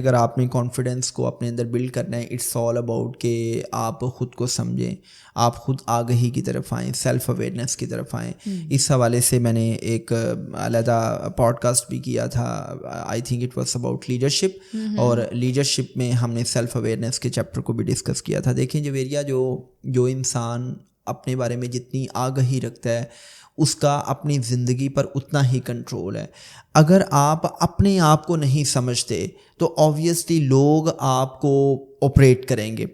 اگر آپ نے کانفیڈنس کو اپنے اندر بلڈ کرنا ہے، اٹس آل اباؤٹ کہ آپ خود کو سمجھیں، آپ خود آگہی کی طرف آئیں، سیلف اویئرنیس کی طرف آئیں. اس حوالے سے میں نے ایک علیحدہ پوڈ کاسٹ بھی کیا تھا، I think it was about leadership, اور لیڈرشپ میں ہم نے سیلف اویئرنیس کے چیپٹر کو بھی ڈسکس کیا تھا. دیکھیں جویریہ، جو انسان اپنے بارے میں جتنی آگہی رکھتا ہے اس کا اپنی زندگی پر اتنا ہی کنٹرول ہے. اگر آپ اپنے آپ کو نہیں سمجھتے تو آبویسلی لوگ آپ کو آپریٹ کریں گے.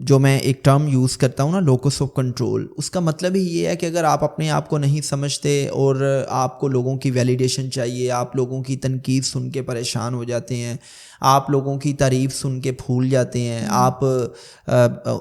جو میں ایک ٹرم یوز کرتا ہوں نا، لوکس آف کنٹرول، اس کا مطلب ہی یہ ہے کہ اگر آپ اپنے آپ کو نہیں سمجھتے اور آپ کو لوگوں کی ویلیڈیشن چاہیے، آپ لوگوں کی تنقید سن کے پریشان ہو جاتے ہیں، آپ لوگوں کی تعریف سن کے پھول جاتے ہیں، آپ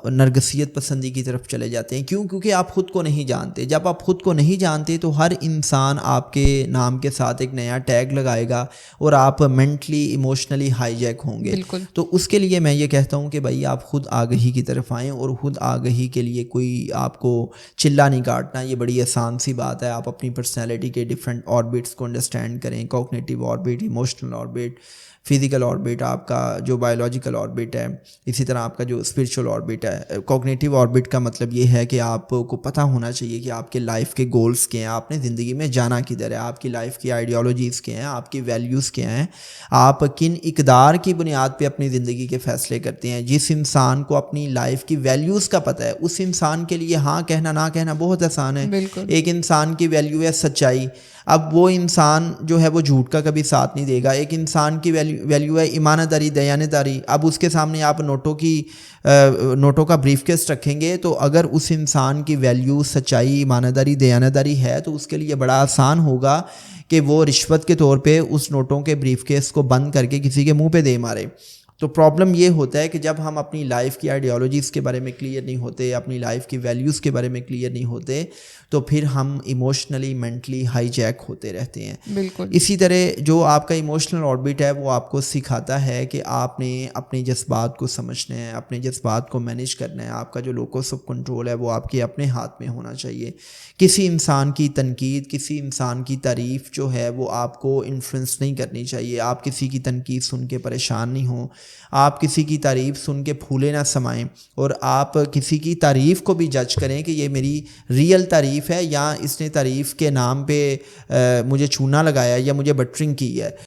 نرگسیت پسندی کی طرف چلے جاتے ہیں. کیونکہ آپ خود کو نہیں جانتے. جب آپ خود کو نہیں جانتے تو ہر انسان آپ کے نام کے ساتھ ایک نیا ٹیگ لگائے گا اور آپ مینٹلی ایموشنلی ہائی جیک ہوں گے. بالکل. تو اس کے لیے میں یہ کہتا ہوں کہ بھائی آپ خود آگہی کی طرف آئیں، اور خود آگہی کے لیے کوئی آپ کو چلا نہیں کاٹنا. یہ بڑی آسان سی بات ہے. آپ اپنی پرسنالٹی کے ڈفرینٹ آربٹس کو انڈرسٹینڈ کریں، cognitive orbit, emotional orbit, physical orbit, آپ کا جو بایولوجیکل آربٹ ہے، اسی طرح آپ کا جو اسپرچول آربٹ ہے. کوگنیٹیو آربٹ کا مطلب یہ ہے کہ آپ کو پتہ ہونا چاہیے کہ آپ کے لائف کے گولز کیا ہیں، آپ نے زندگی میں جانا کدھر ہے، آپ کی لائف کی آئیڈیالوجیز کیا ہیں، آپ کی ویلیوز کیا ہیں، آپ کن اقدار کی بنیاد پہ اپنی زندگی کے فیصلے کرتے ہیں. جس انسان کو اپنی لائف کی ویلیوز کا پتہ ہے، اس انسان کے لیے ہاں کہنا نہ کہنا بہت آسان ہے. بالکل. ایک انسان کی ویلیو ہے سچائی. اب وہ انسان جو ہے وہ جھوٹ کا کبھی ساتھ نہیں دے گا. ایک انسان کی ویلیو ہے ایمانداری، دیانتداری. اب اس کے سامنے آپ نوٹوں کا بریف کیس رکھیں گے تو اگر اس انسان کی ویلیو سچائی، ایمانداری، دیانتداری ہے تو اس کے لیے بڑا آسان ہوگا کہ وہ رشوت کے طور پہ اس نوٹوں کے بریف کیس کو بند کر کے کسی کے منہ پہ دے مارے. تو پرابلم یہ ہوتا ہے کہ جب ہم اپنی لائف کی آئیڈیالوجیز کے بارے میں کلیئر نہیں ہوتے، اپنی لائف کی ویلیوز کے بارے میں کلیئر نہیں ہوتے، تو پھر ہم ایموشنلی مینٹلی ہائی جیک ہوتے رہتے ہیں. بالکل. اسی طرح جو آپ کا ایموشنل آربٹ ہے وہ آپ کو سکھاتا ہے کہ آپ نے اپنے جذبات کو سمجھنا ہے، اپنے جذبات کو مینیج کرنا ہے. آپ کا جو لوکس آف کنٹرول ہے وہ آپ کے اپنے ہاتھ میں ہونا چاہیے. کسی انسان کی تنقید، کسی انسان کی تعریف جو ہے وہ آپ کو انفلوئنس نہیں کرنی چاہیے. آپ کسی کی تنقید سن کے پریشان نہیں ہوں، آپ کسی کی تعریف سن کے پھولے نہ سمائیں، اور آپ کسی کی تعریف کو بھی جج کریں کہ یہ میری ریئل تعریف ہے یا اس نے تعریف کے نام پہ مجھے چونا لگایا یا مجھے بٹرنگ کی ہے.